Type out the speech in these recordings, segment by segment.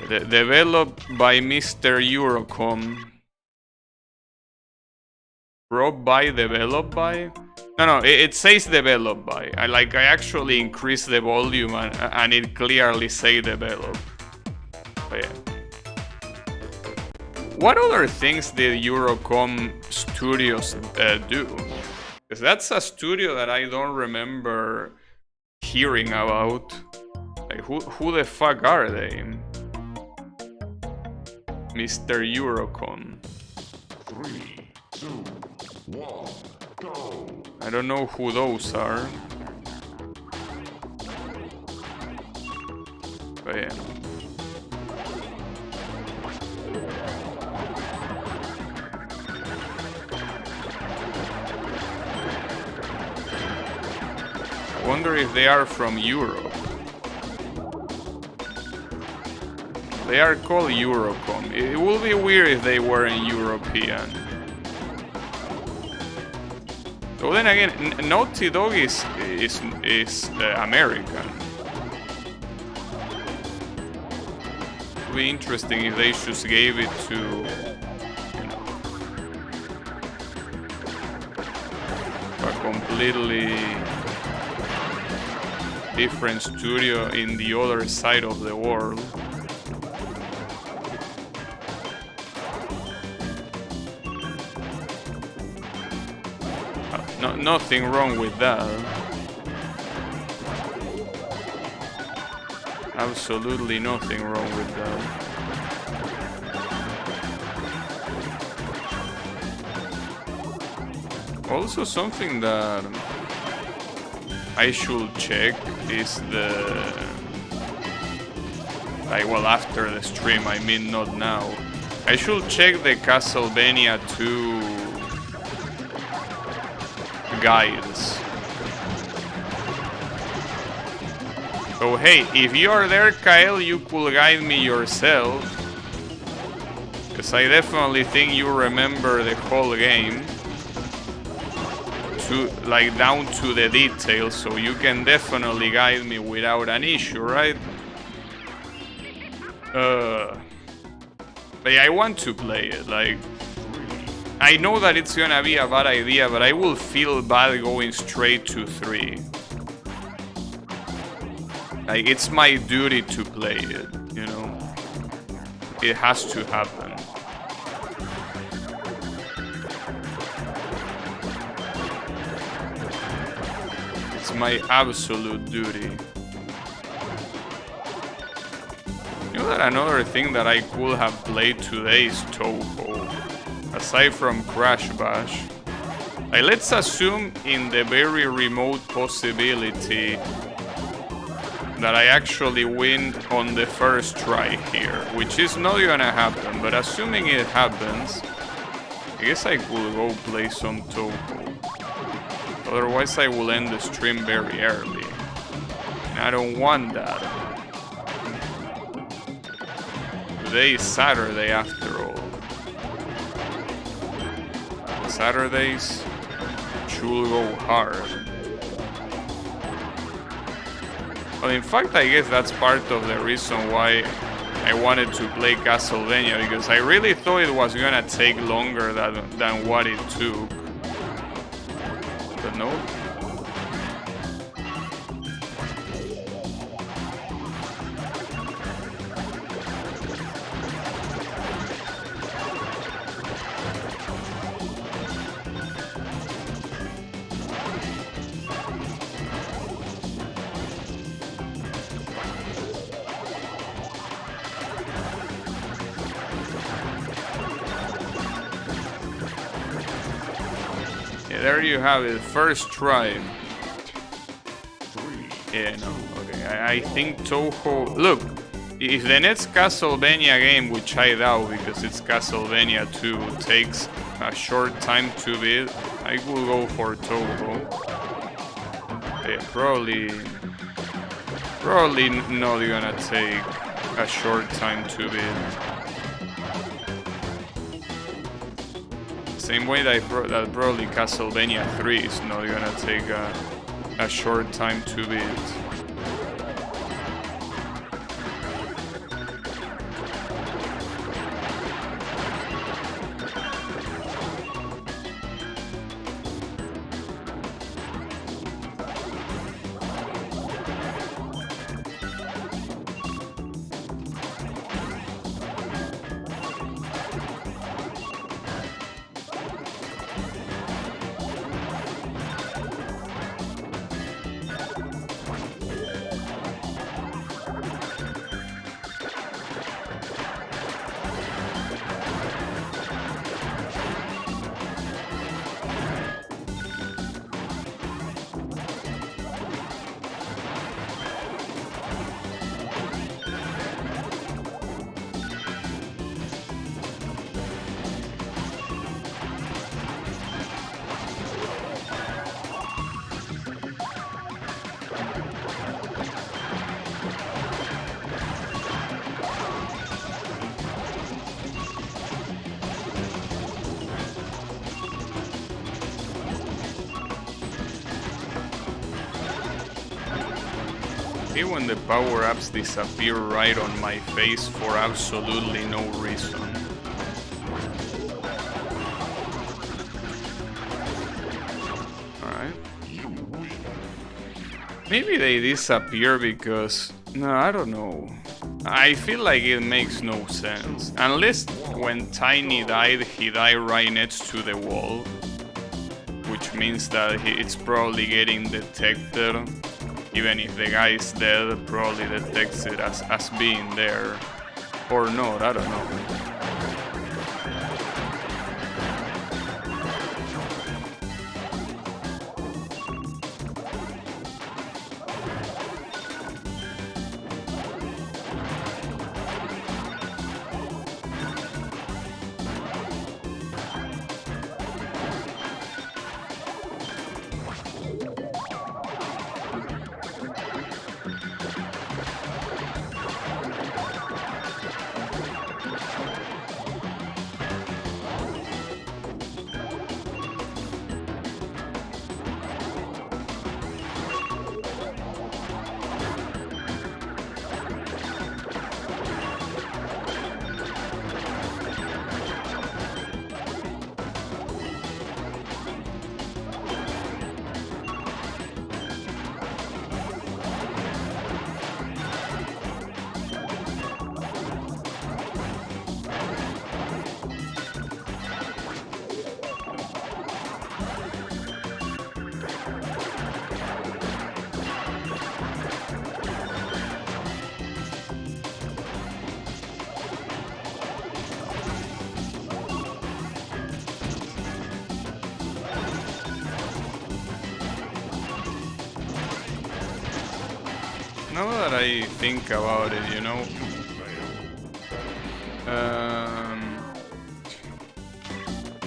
Developed by Mr. Eurocom. Brought by, developed by? No, it says developed by. I actually increased the volume and it clearly say develop. But yeah. What other things did Eurocom Studios do? Because that's a studio that I don't remember hearing about. Like, who the fuck are they? Mr. Eurocom. 3, 2, 1, go! I don't know who those are. But yeah. I wonder if they are from Europe. They are called Eurocom. It would be weird if they weren't European. So then again, Naughty Dog is American. It would be interesting if they just gave it to, you know, a completely different studio in the other side of the world. Nothing wrong with that. Absolutely nothing wrong with that. Also, something that I should check is the... like, well, after the stream, I mean not now. I should check the Castlevania 2 guides. So hey, if you are there, Kyle, you could guide me yourself, because I definitely think you remember the whole game to, like, down to the details, so you can definitely guide me without an issue, right? But yeah, I want to play it. Like, I know that it's gonna be a bad idea, but I will feel bad going straight to 3. Like, it's my duty to play it, you know? It has to happen. It's my absolute duty. You know that another thing that I could have played today is Touhou. Aside from Crash Bash. Like, let's assume in the very remote possibility that I actually win on the first try here, which is not gonna happen, but assuming it happens, I guess I could go play some Touhou. Otherwise I will end the stream very early, and I don't want that. Today is Saturday after all. Saturdays should go hard. Well, in fact, I guess that's part of the reason why I wanted to play Castlevania, because I really thought it was gonna take longer than what it took. But no. There you have it, first try. Yeah, no, okay. I think Touhou... Look, if the next Castlevania game, which I doubt because it's Castlevania 2, takes a short time to beat, I will go for Touhou. Yeah, probably not gonna take a short time to beat. Same way that probably Castlevania 3 is not gonna take a short time to beat. hate when the power-ups disappear right on my face for absolutely no reason. Alright. Maybe they disappear because... No, I don't know. I feel like it makes no sense. Unless when Tiny died, he died right next to the wall. Which means that it's probably getting detected. Even if the guy is dead, it probably detects it as being there. Or not, I don't know. Now that I think about it, you know,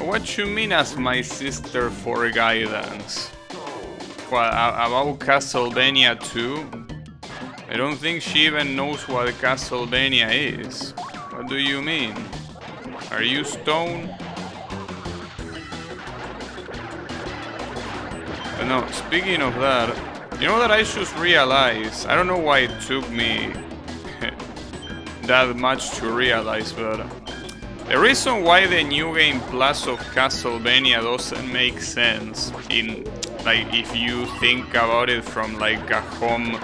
what you mean as my sister for guidance? What, about Castlevania 2? I don't think she even knows what Castlevania is. What do you mean? Are you stoned? But no, speaking of that, you know that I just realized, I don't know why it took me that much to realize, but the reason why the New Game Plus of Castlevania doesn't make sense in, like, if you think about it from like a home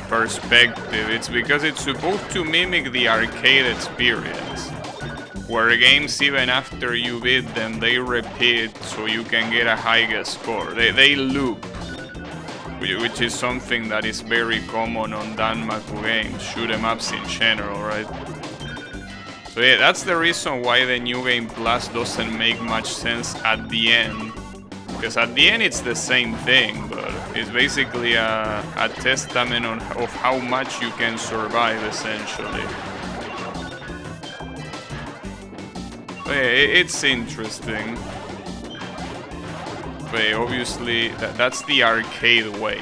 perspective, it's because it's supposed to mimic the arcade experience, where games, even after you beat them, they repeat so you can get a higher score. They loop, which is something that is very common on Danmaku games, shoot 'em ups in general, right? So yeah, that's the reason why the New Game Plus doesn't make much sense at the end. Because at the end it's the same thing, but it's basically a testament of how much you can survive, essentially. But yeah, it's interesting. But obviously, that's the arcade way.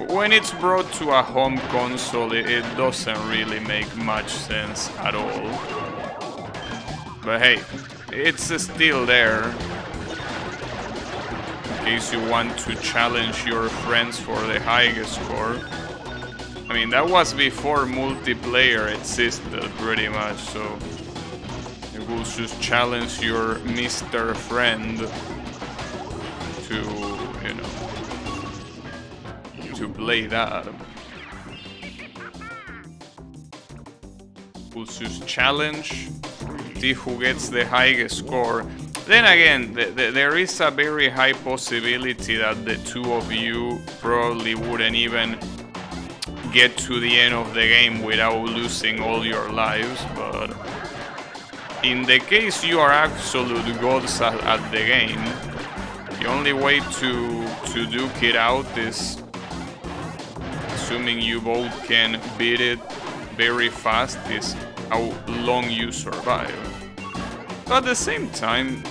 When it's brought to a home console, it doesn't really make much sense at all. But hey, it's still there. In case you want to challenge your friends for the highest score. I mean, that was before multiplayer existed, pretty much, so you will just challenge your Mr. Friend to, you know, to play that. We'll just challenge, see who gets the highest score. Then again, there is a very high possibility that the two of you probably wouldn't even get to the end of the game without losing all your lives, but in the case you are absolute gods at the game, the only way to duke it out is, assuming you both can beat it very fast, is how long you survive. But at the same time,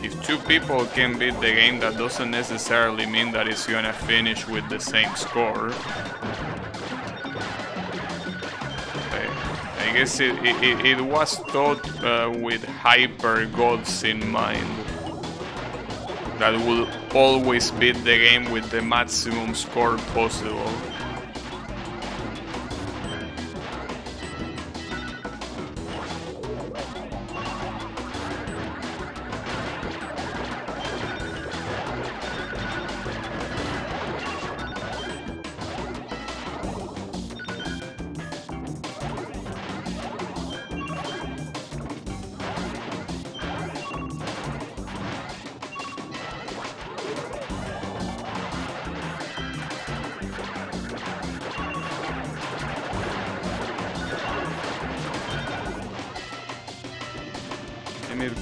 if two people can beat the game, that doesn't necessarily mean that it's gonna finish with the same score. I guess it was thought with hyper gods in mind. that will always beat the game with the maximum score possible.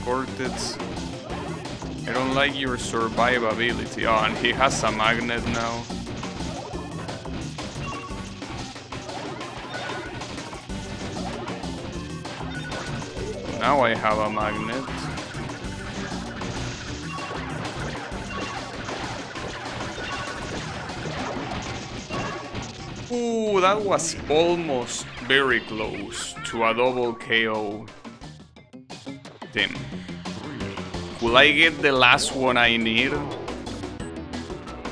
Cortex. I don't like your survivability. Oh, and he has a magnet now. Now I have a magnet. Ooh, that was almost very close to a double KO. Damn. Will I get the last one I need?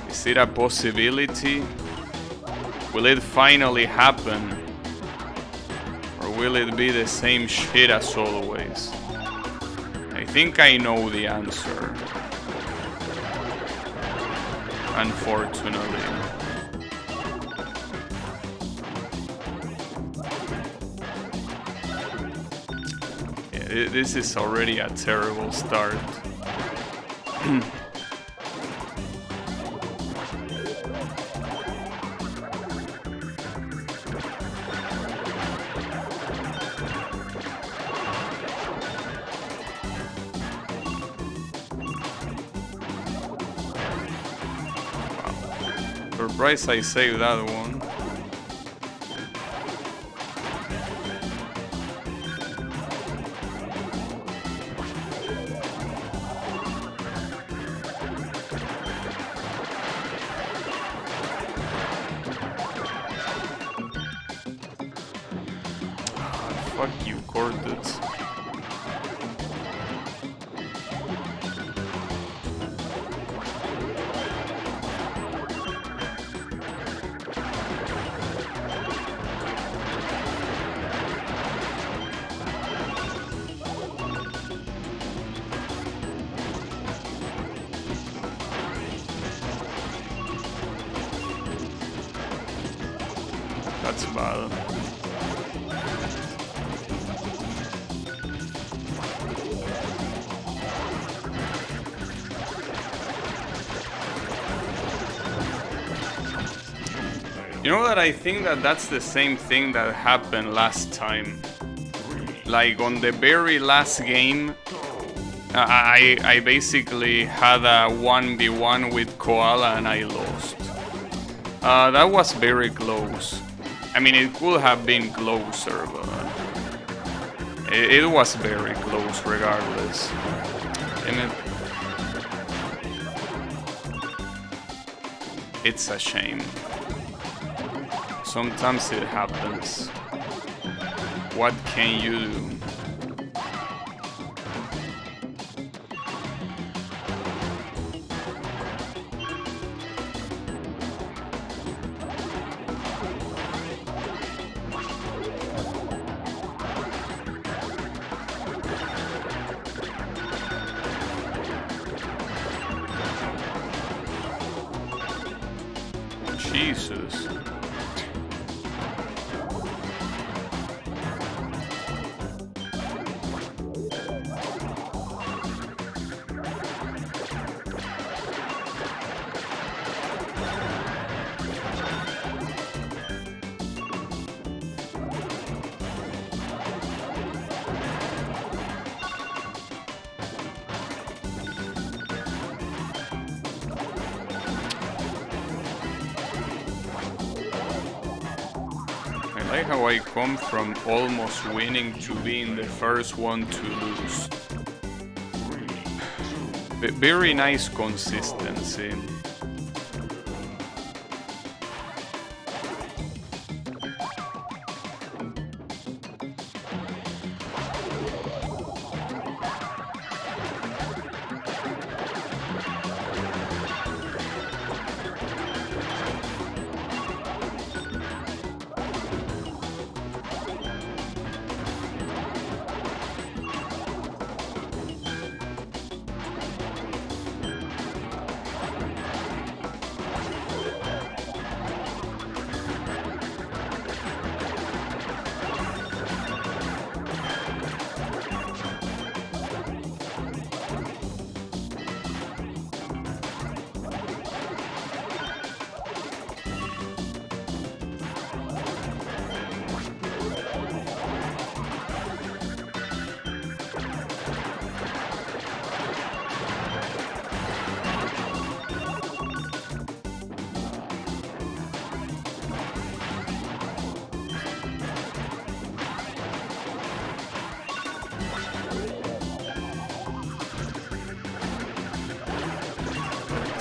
Is it a possibility? Will it finally happen? Or will it be the same shit as always? I think I know the answer. Unfortunately. This is already a terrible start. Surprised I saved that one. Fuck you, Cortex. That's bad. You know that I think that that's the same thing that happened last time. Like on the very last game, I basically had a 1v1 with Koala and I lost. That was very close. I mean, it could have been closer, but it was very close regardless. And it's a shame. Sometimes it happens. What can you do? Jesus. I like how I come from almost winning to being the first one to lose. Very nice consistency.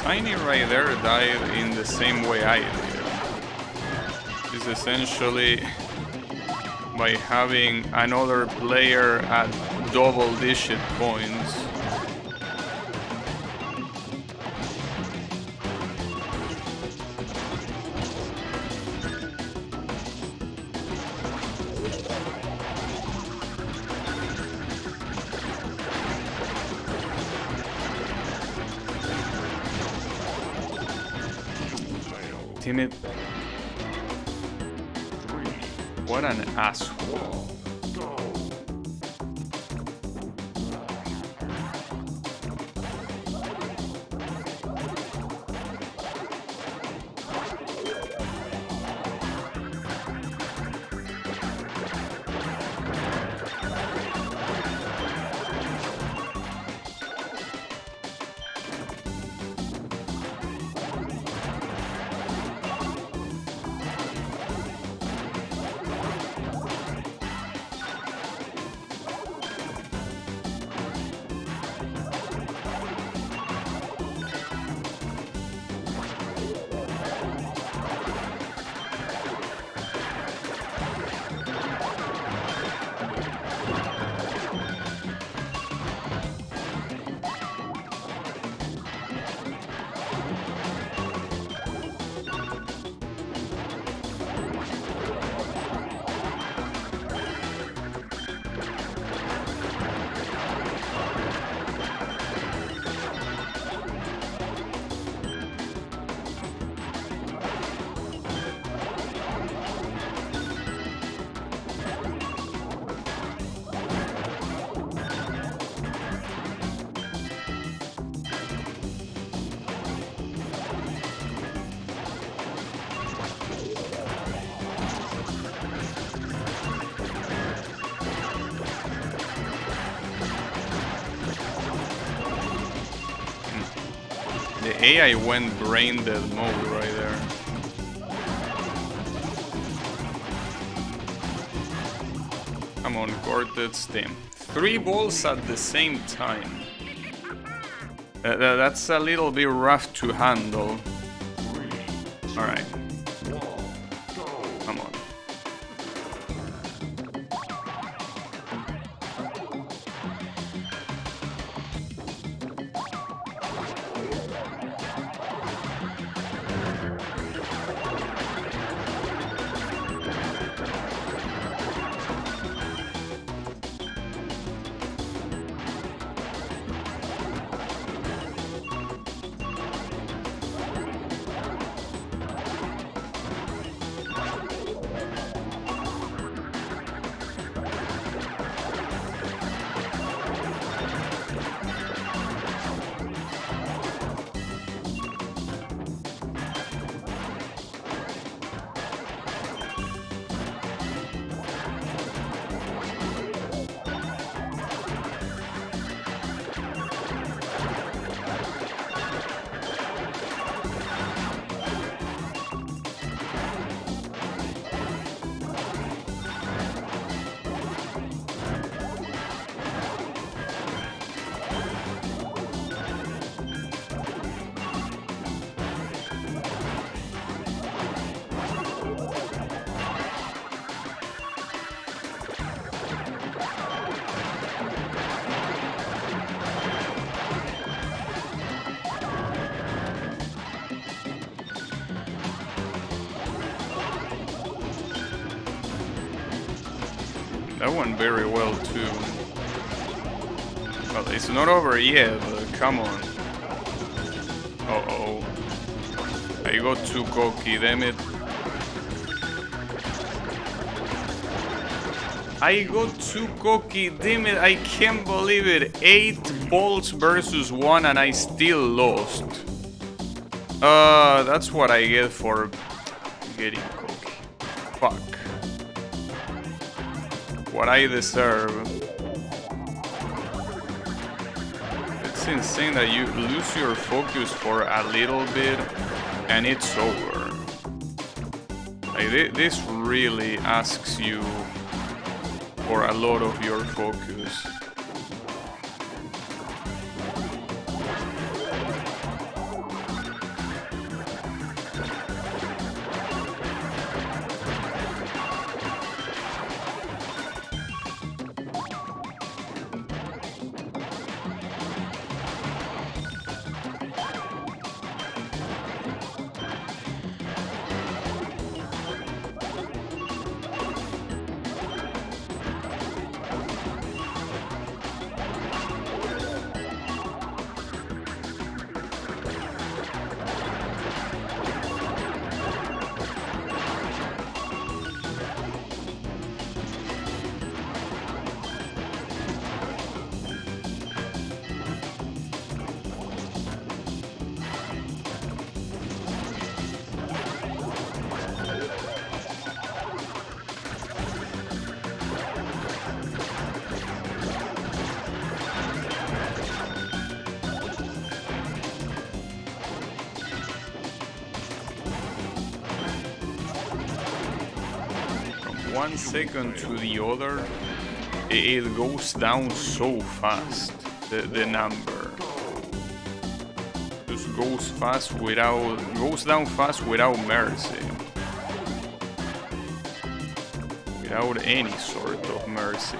Tiny right there died in the same way I did. It's essentially by having another player at double-digit points. Damn it. What an asshole. The AI went brain dead mode right there. Come on, Cortex team. 3 balls at the same time. That's a little bit rough to handle. Alright. Come on. That went very well too. Well, it's not over yet, but come on. Uh-oh. I got too cocky, damn it. I got too cocky, damn it, I can't believe it. 8 balls versus 1 and I still lost. That's what I get for getting cocky. Fuck. What I deserve. It's insane that you lose your focus for a little bit and it's over. Like, this really asks you for a lot of your focus. 1 second to the other, it goes down so fast. The number just goes down fast without mercy, without any sort of mercy.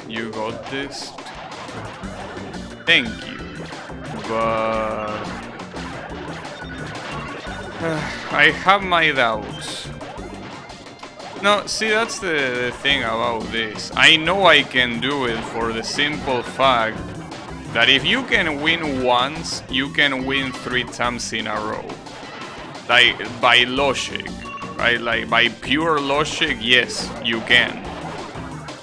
You got this. Thank you. But I have my doubts. No, see, that's the thing about this. I know I can do it for the simple fact that if you can win once, you can win 3 times in a row. Like, by logic, right? Like, by pure logic, yes, you can.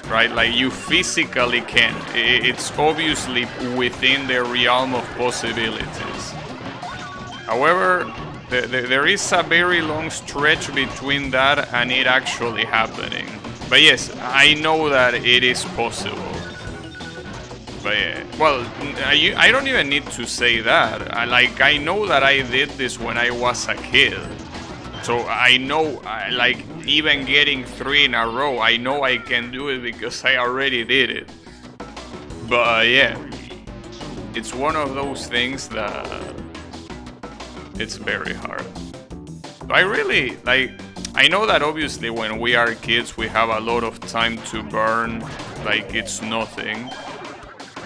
Right? Like, you physically can. It's obviously within the realm of possibilities. However, there is a very long stretch between that and it actually happening. But yes, I know that it is possible. But yeah, well, I don't even need to say that. I know that I did this when I was a kid. So I know, like, even getting 3 in a row, I know I can do it because I already did it. But yeah, it's one of those things that it's very hard. I really, like, I know that obviously when we are kids we have a lot of time to burn, like it's nothing.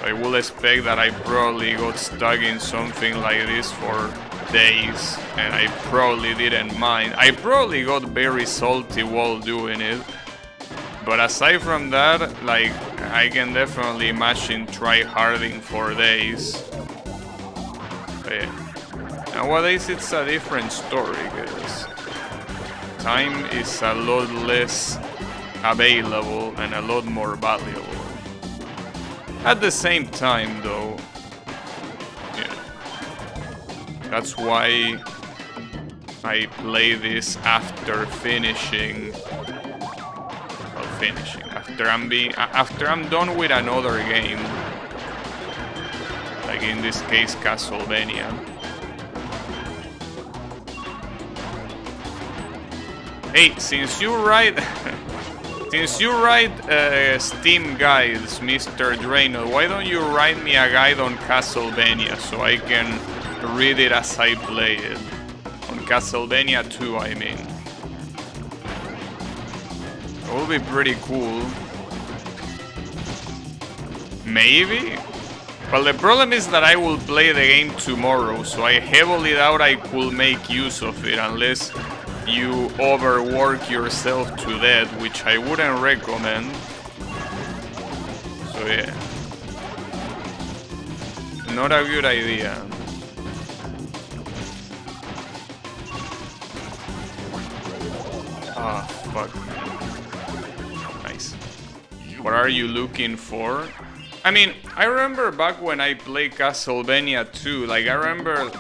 I will expect that I probably got stuck in something like this for days and I probably didn't mind. I probably got very salty while doing it. But aside from that, like, I can definitely imagine try-harding for days. But yeah. Nowadays it's a different story, guys. Time is a lot less available and a lot more valuable. At the same time, though, yeah, that's why I play this after finishing. Well, after I'm done with another game, like in this case, Castlevania. Hey, since you write Steam guides, Mr. Draenor, why don't you write me a guide on Castlevania so I can read it as I play it? On Castlevania 2, I mean. It will be pretty cool. Maybe? Well, the problem is that I will play the game tomorrow, so I heavily doubt I could make use of it unless you overwork yourself to death, which I wouldn't recommend. So yeah, not a good idea. Ah, fuck. Nice. What are you looking for? I mean, I remember back when I played Castlevania 2, like, I remember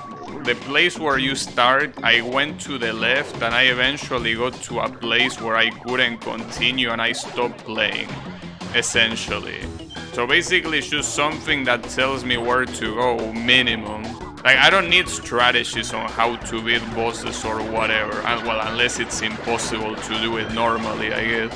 the place where you start, I went to the left and I eventually got to a place where I couldn't continue and I stopped playing, essentially. So basically it's just something that tells me where to go, minimum. Like, I don't need strategies on how to beat bosses or whatever, well, unless it's impossible to do it normally, I guess.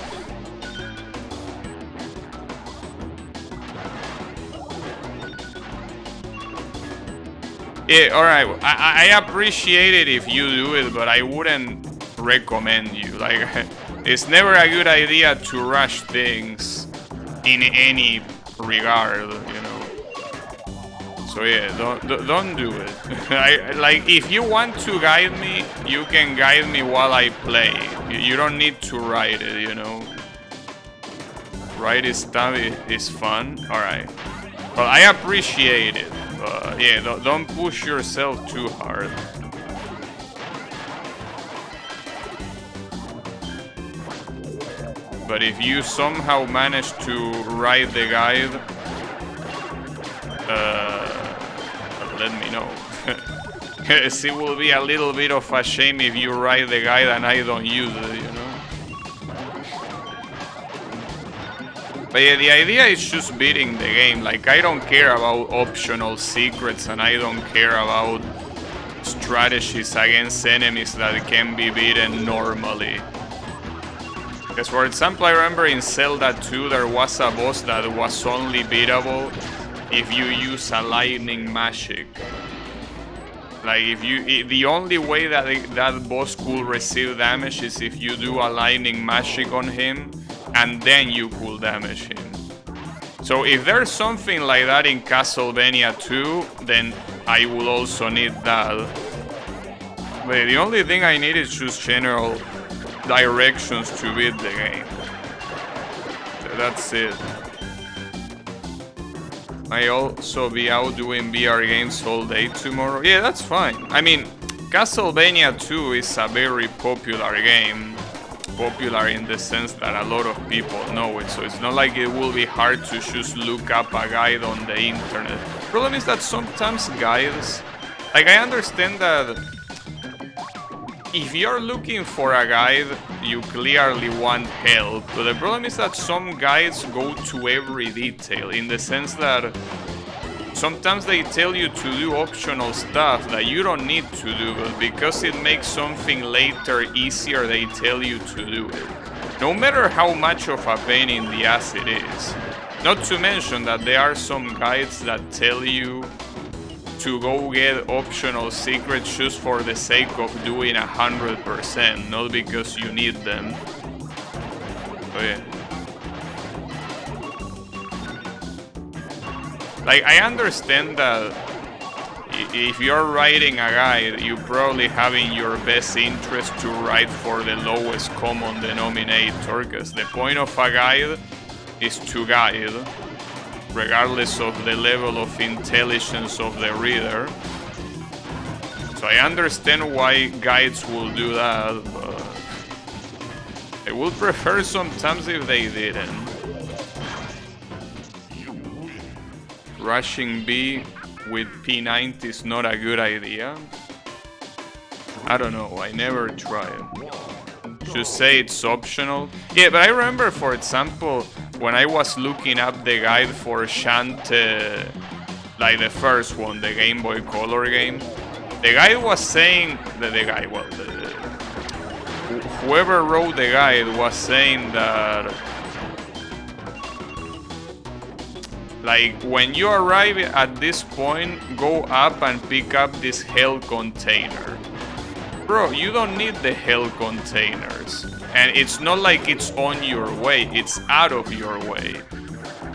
Yeah, alright, I appreciate it if you do it, but I wouldn't recommend you. Like, it's never a good idea to rush things in any regard, you know. So yeah, don't do it. Like, if you want to guide me, you can guide me while I play. You don't need to write it, you know. right stuff is fun. Alright. Well, I appreciate it. But yeah, don't push yourself too hard. But if you somehow manage to write the guide, let me know. It will be a little bit of a shame if you write the guide and I don't use it, you know? But yeah, the idea is just beating the game. Like, I don't care about optional secrets and I don't care about strategies against enemies that can be beaten normally. Because, for example, I remember in Zelda 2 there was a boss that was only beatable if you use a lightning magic. Like, the only way that that boss could receive damage is if you do a lightning magic on him, and then you could damage him. So if there's something like that in Castlevania 2, then I will also need that. But the only thing I need is just general directions to beat the game. So that's it. I also be out doing VR games all day tomorrow. Yeah, that's fine. I mean, Castlevania 2 is a very popular game. Popular in the sense that a lot of people know it, so it's not like it will be hard to just look up a guide on the internet. Problem is that sometimes guides, like, I understand that if you're looking for a guide, you clearly want help, but the problem is that some guides go to every detail, in the sense that sometimes they tell you to do optional stuff that you don't need to do, but because it makes something later easier, they tell you to do it. No matter how much of a pain in the ass it is. Not to mention that there are some guides that tell you to go get optional secrets just for the sake of doing 100%, not because you need them. So yeah. Like, I understand that if you're writing a guide, you probably have in your best interest to write for the lowest common denominator, because the point of a guide is to guide, regardless of the level of intelligence of the reader. So I understand why guides will do that, but I would prefer sometimes if they didn't. Rushing B with P90 is not a good idea. I don't know, I never tried. Just say it's optional. Yeah, but I remember, for example, when I was looking up the guide for Shantae, like the first one, the Game Boy Color game, the guy was saying that whoever wrote the guide was saying that, like, when you arrive at this point, go up and pick up this hell container. Bro, you don't need the hell containers. And it's not like it's on your way, it's out of your way.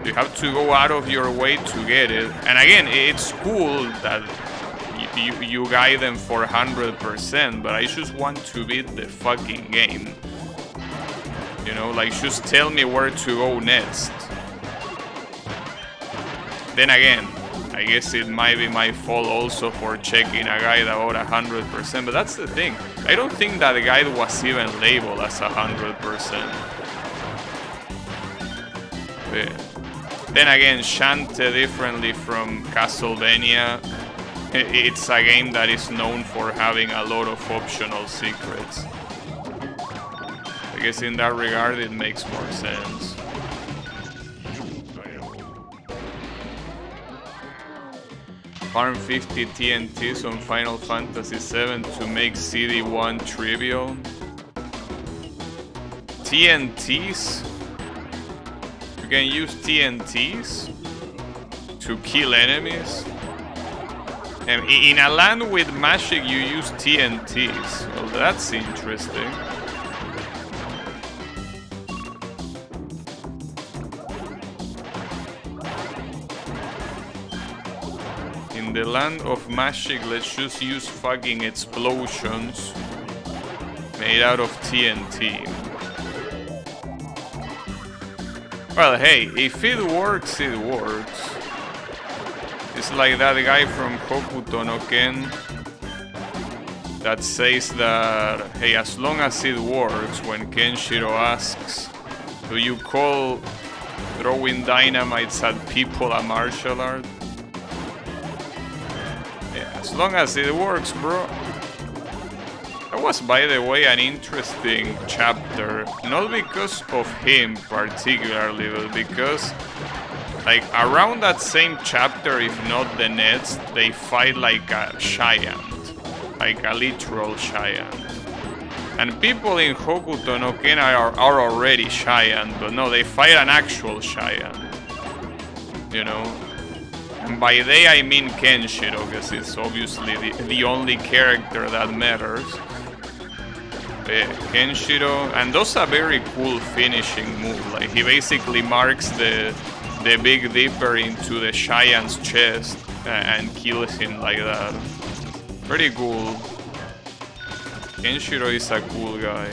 You have to go out of your way to get it. And again, it's cool that you guide them for 100%, but I just want to beat the fucking game. You know, like, just tell me where to go next. Then again, I guess it might be my fault also for checking a guide about 100%, but that's the thing. I don't think that the guide was even labeled as 100%. Yeah. Then again, Shantae, differently from Castlevania, it's a game that is known for having a lot of optional secrets. I guess in that regard it makes more sense. Farm 50 TNTs on Final Fantasy VII to make CD1 trivial. TNTs? You can use TNTs to kill enemies? And in a land with magic you use TNTs. Well, that's interesting. In the land of magic, let's just use fucking explosions made out of TNT. Well, hey, if it works, it works. It's like that guy from Hokuto no Ken that says that, hey, as long as it works, when Kenshiro asks, do you call throwing dynamites at people a martial art? Yeah, as long as it works, bro. That was, by the way, an interesting chapter. Not because of him particularly, but because, like, around that same chapter, if not the next, they fight like a giant. Like a literal giant. And people in Hokuto no Ken are already giant, but no, they fight an actual giant. You know? And by they I mean Kenshiro, because it's obviously the only character that matters. Kenshiro, and those are very cool finishing move. Like he basically marks the Big Dipper into the giant's chest and kills him like that. Pretty cool. Kenshiro is a cool guy.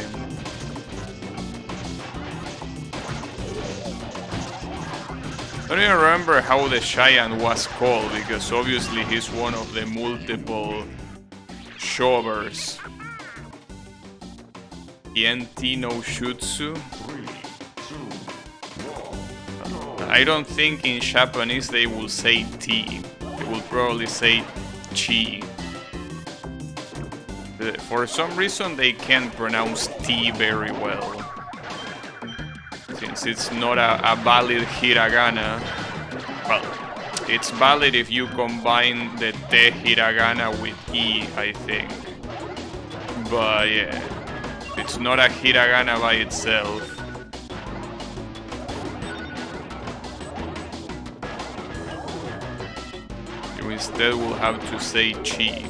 I don't even remember how the giant was called, because obviously he's one of the multiple Shovers. Yenti no Shutsu. I don't think in Japanese they will say T. They will probably say Chi. For some reason they can't pronounce T very well. Since it's not a valid hiragana. Well, it's valid if you combine the Te hiragana with E, I think. But yeah. It's not a hiragana by itself. You instead will have to say chi.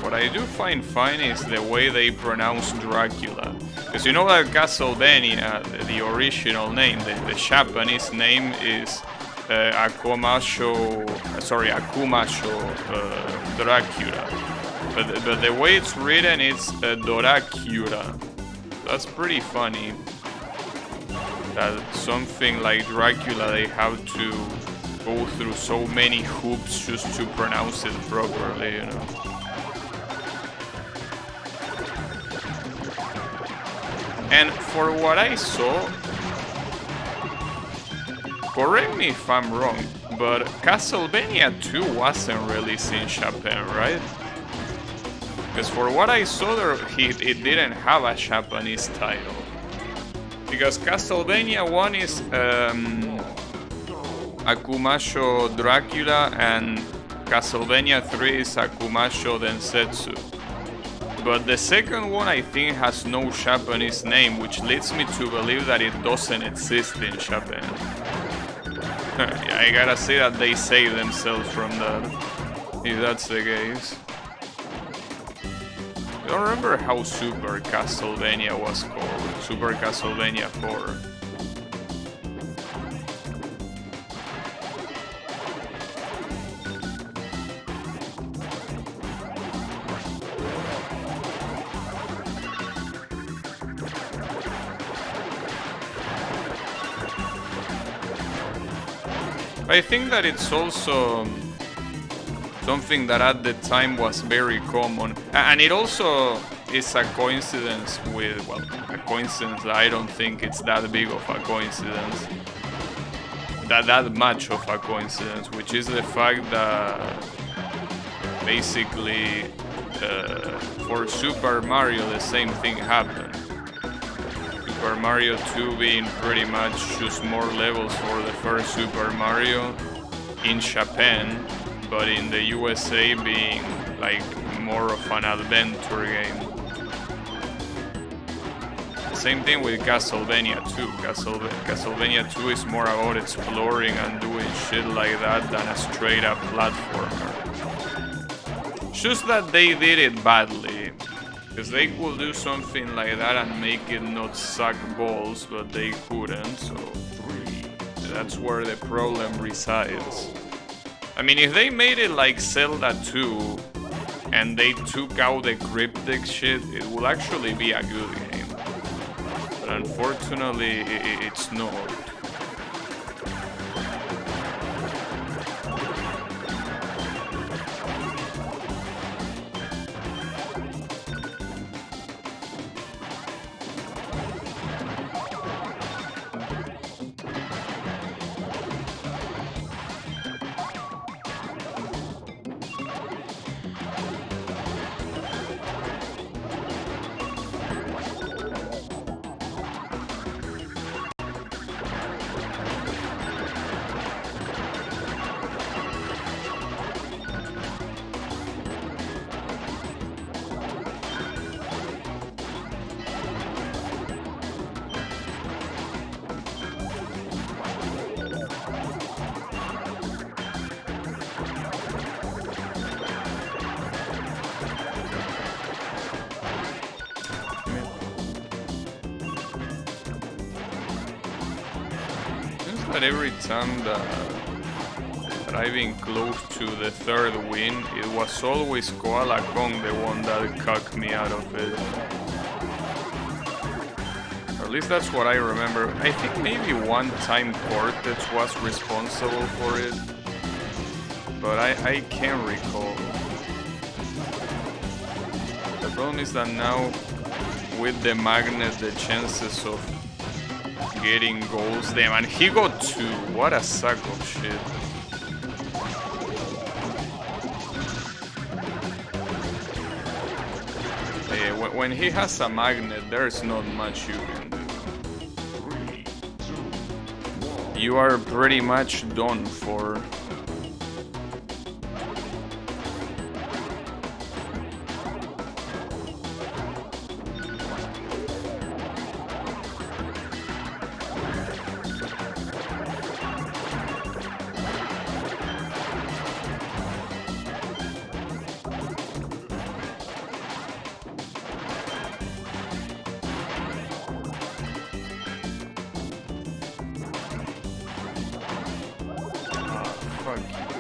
What I do find funny is the way they pronounce Dracula. Because you know that Castlevania, the original name, the Japanese name is Akumasho Dracula. But the way it's written, it's Doracura. That's pretty funny. That something like Dracula, they have to go through so many hoops just to pronounce it properly, you know. And for what I saw, correct me if I'm wrong, but Castlevania 2 wasn't released in Japan, right? Because for what I saw, it didn't have a Japanese title. Because Castlevania 1 is Akumasho Dracula and Castlevania 3 is Akumasho Densetsu. But the second one I think has no Japanese name, which leads me to believe that it doesn't exist in Japan. I gotta say that they save themselves from that, if that's the case. I don't remember how Super Castlevania was called. Super Castlevania 4. I think that it's also something that at the time was very common, and it also is a coincidence with, well, a coincidence that I don't think it's that big of a coincidence, that much of a coincidence, which is the fact that basically for Super Mario the same thing happened. Super Mario 2 being pretty much just more levels for the first Super Mario in Japan, but in the USA being like more of an adventure game. Same thing with Castlevania 2. Castlevania 2 is more about exploring and doing shit like that than a straight up platformer. Just that they did it badly. Because they could do something like that and make it not suck balls, but they couldn't, so that's where the problem resides. I mean, if they made it like Zelda 2 and they took out the cryptic shit, it would actually be a good game. But unfortunately, it's not. But every time that I've been close to the third win, it was always Koala Kong the one that cucked me out of it. Or at least that's what I remember. I think maybe one time Cortex was responsible for it, but I can't recall. The problem is that now with the magnet, the chances of getting goals, damn, and he got 2. What a sack of shit. When he has a magnet, there's not much you can do. You are pretty much done for.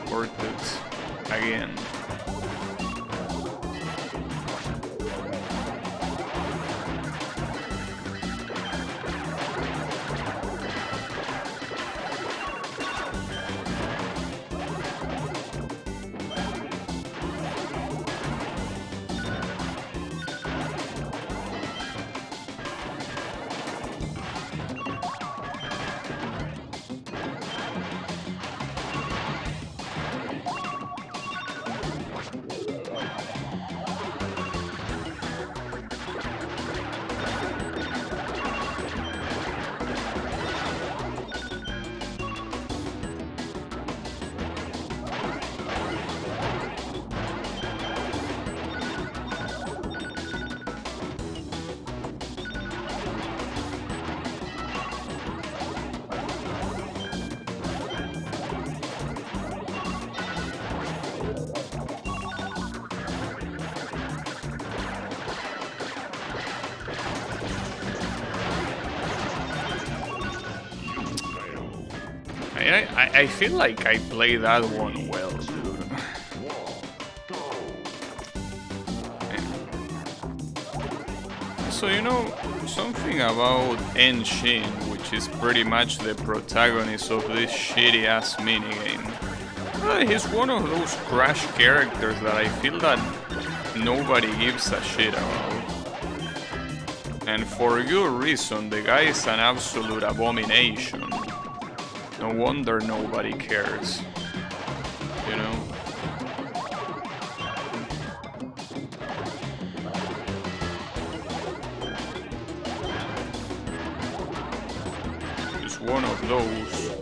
Cortex again. I feel like I played that one well, dude. So, you know, something about N-Shin, which is pretty much the protagonist of this shitty ass minigame. He's one of those Crash characters that I feel that nobody gives a shit about. And for good reason, the guy is an absolute abomination. No wonder nobody cares, you know? Just one of those.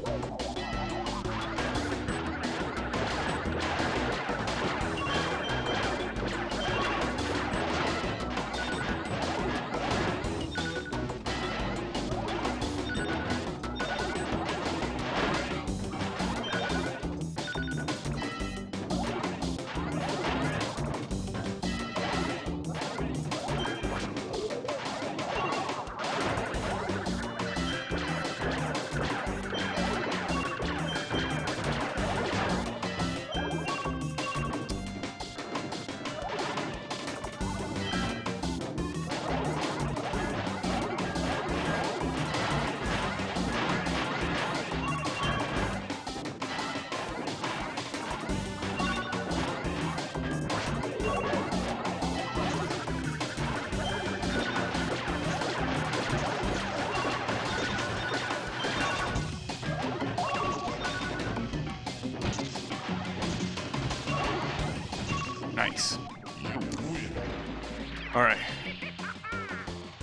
Nice. All right.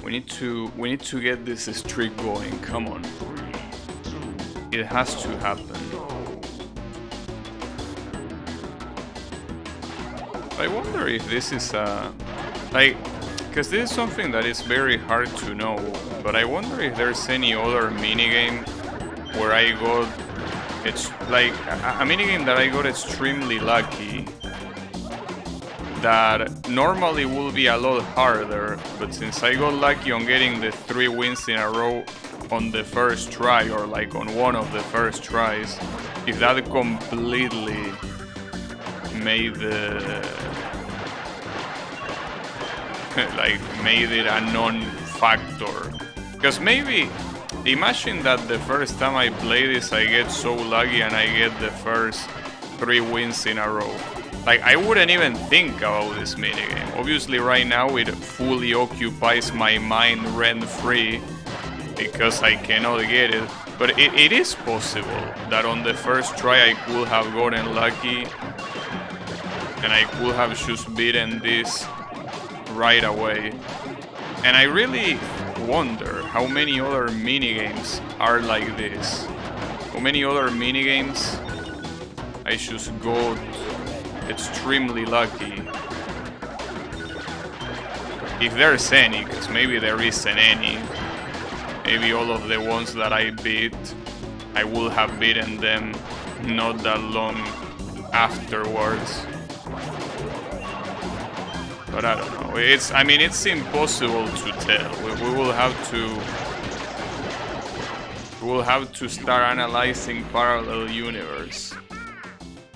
We need to get this streak going. Come on. It has to happen. I wonder if this is like, because this is something that is very hard to know, but I wonder if there's any other minigame where I got, it's like a minigame that I got extremely lucky that normally will be a lot harder, but since I got lucky on getting the 3 wins in a row on the first try, or like on one of the first tries, if that completely made the like made it a non-factor. Because maybe imagine that the first time I play this I get so lucky and I get the first 3 wins in a row. Like, I wouldn't even think about this minigame. Obviously right now it fully occupies my mind rent-free because I cannot get it. But it is possible that on the first try I could have gotten lucky and I could have just beaten this right away. And I really wonder how many other minigames are like this. How many other minigames I just got extremely lucky. If there's any, because maybe there isn't any. Maybe all of the ones that I beat, I would have beaten them not that long afterwards. But I don't know. I mean, it's impossible to tell. We will have to start analyzing parallel universe.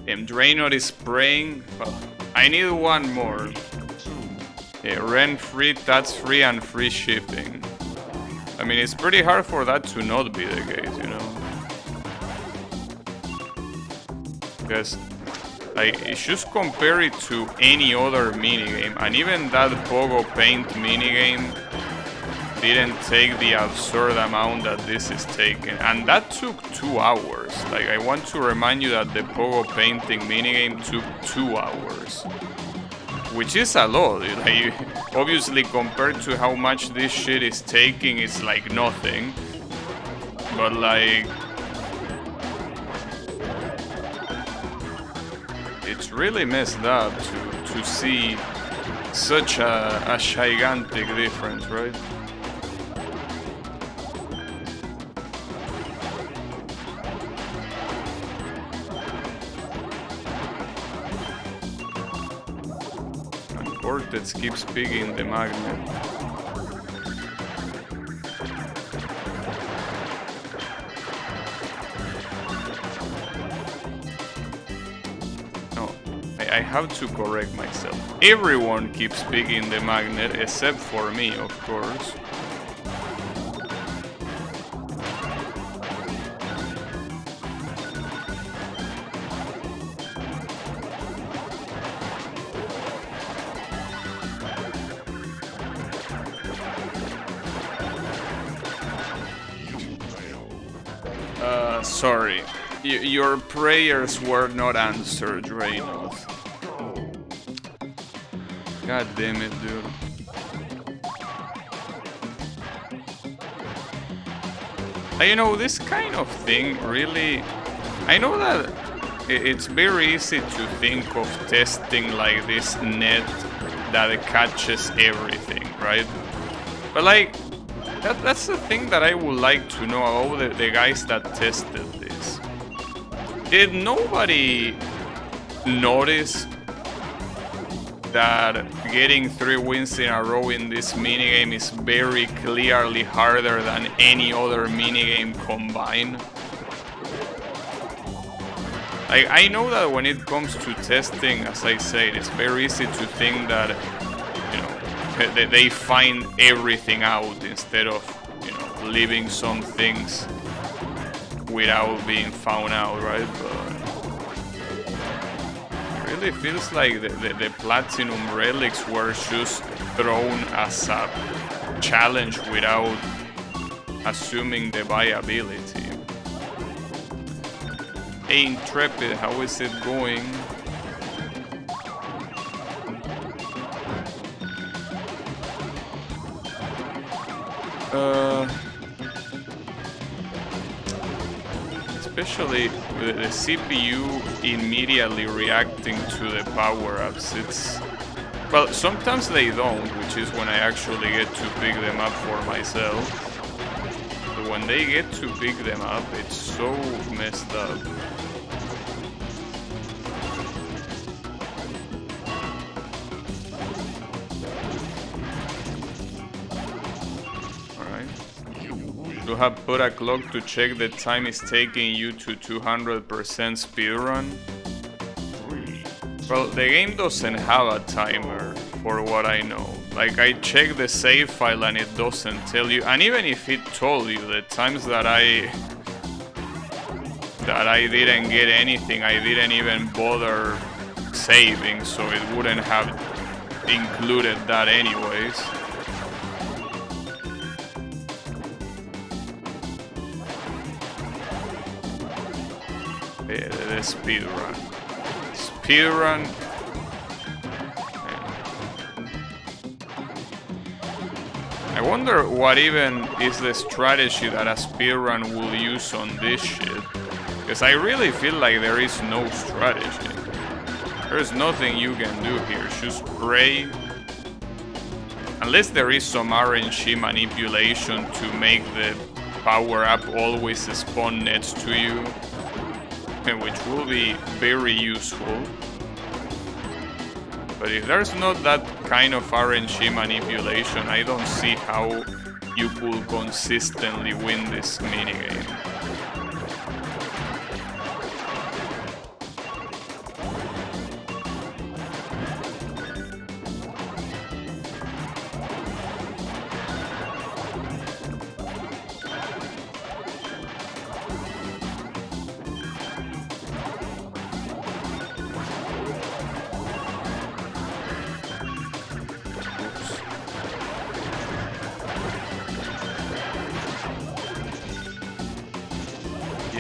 And Draenor is praying. Well, I need one more. Yeah, rent free, tax free, and free shipping. I mean, it's pretty hard for that to not be the case, you know? Because, like, just compare it to any other minigame, and even that Pogo Paint minigame didn't take the absurd amount that this is taking, and that took 2 hours. Like, I want to remind you that the Pogo Painting minigame took 2 hours, which is a lot. Like, obviously compared to how much this shit is taking, it's like nothing, but like, it's really messed up to see such a gigantic difference, right? And Cortex keeps picking the magnet. I have to correct myself. Everyone keeps picking the magnet except for me, of course. Sorry. Your prayers were not answered, Reynolds. God damn it, dude. You know, this kind of thing really... I know that it's very easy to think of testing like this net that catches everything, right? But like, that's the thing that I would like to know about the guys that tested this. Did nobody notice that getting 3 wins in a row in this minigame is very clearly harder than any other minigame combined? I know that when it comes to testing, as I said, it's very easy to think that, you know, they find everything out instead of, you know, leaving some things without being found out, right? But it feels like the platinum relics were just thrown as a challenge without assuming the viability. Hey Intrepid, how is it going? Especially with the CPU immediately reacting to the power-ups. It's... Well, sometimes they don't, which is when I actually get to pick them up for myself. But when they get to pick them up, it's so messed up. You have put a clock to check the time it's taking you to 200% speedrun? Well, the game doesn't have a timer, for what I know. Like, I check the save file and it doesn't tell you, and even if it told you, the times that I didn't get anything, I didn't even bother saving, so it wouldn't have included that anyways. The speedrun. Speedrun. I wonder what even is the strategy that a speedrun will use on this shit. Because I really feel like there is no strategy. There's nothing you can do here. Just pray. Unless there is some RNG manipulation to make the power-up always spawn next to you, which will be very useful. But if there's not that kind of RNG manipulation, I don't see how you could consistently win this minigame.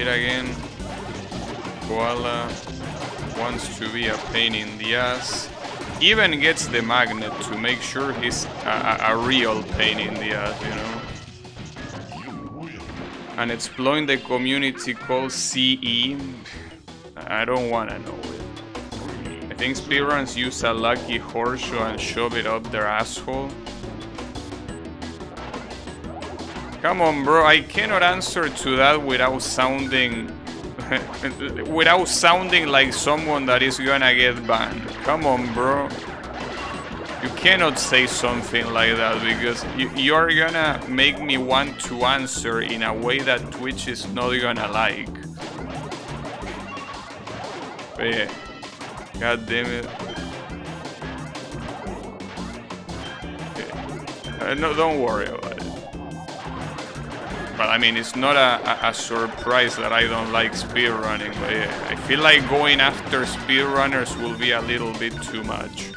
Again, Koala wants to be a pain in the ass. Even gets the magnet to make sure he's a real pain in the ass, you know. And exploiting the community called CE. I don't wanna know it. I think speedruns use a lucky horseshoe and shove it up their asshole. Come on, bro, I cannot answer to that without sounding like someone that is gonna get banned. Come on, bro. You cannot say something like that because you're gonna make me want to answer in a way that Twitch is not gonna like. But yeah. God damn it. Okay. No, don't worry about it. But I mean, it's not a surprise that I don't like speedrunning, but yeah, I feel like going after speedrunners will be a little bit too much.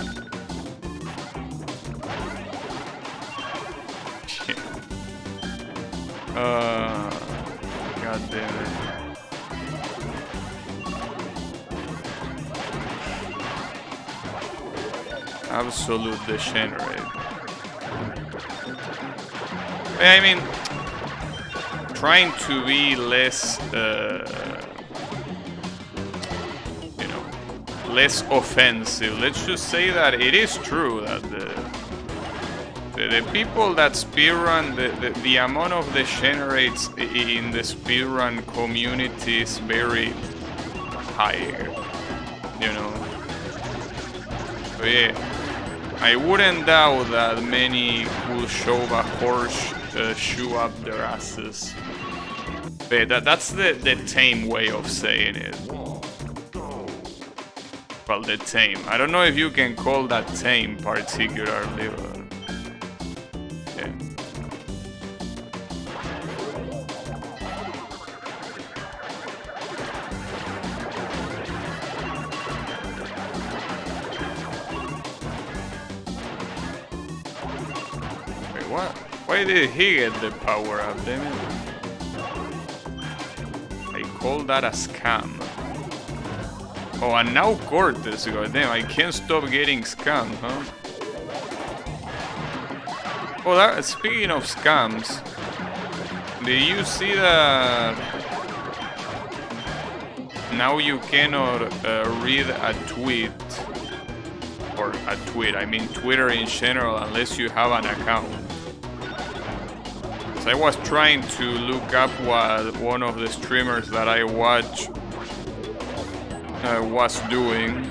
God damn it. Absolute degenerate. I mean, trying to be less, you know, less offensive. Let's just say that it is true that the people that speedrun, the amount of degenerates in the speedrun community is very high, you know. But yeah, I wouldn't doubt that many will shove a horseshoe up their asses. But that's the tame way of saying it. Well, the tame. I don't know if you can call that tame particularly, but yeah. Wait, what? Why did he get the power up, damn it? I call that a scam. Oh, and now Cortez, goddamn, I can't stop getting scammed, huh? Oh, speaking of scams, did you see that now you cannot read a tweet, or I mean Twitter in general, unless you have an account? So I was trying to look up what one of the streamers that I watch was doing,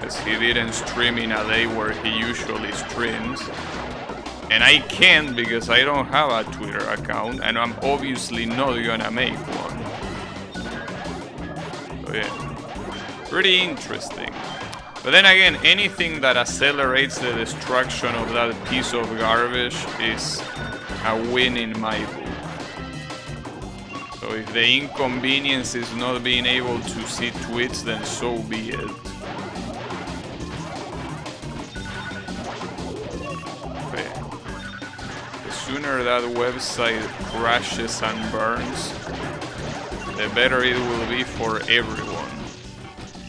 as he didn't stream in a day where he usually streams. And I can't because I don't have a Twitter account, and I'm obviously not gonna make one. So yeah, pretty interesting. But then again, anything that accelerates the destruction of that piece of garbage is a win in my book. So if the inconvenience is not being able to see tweets, then so be it. The sooner that website crashes and burns, the better it will be for everyone.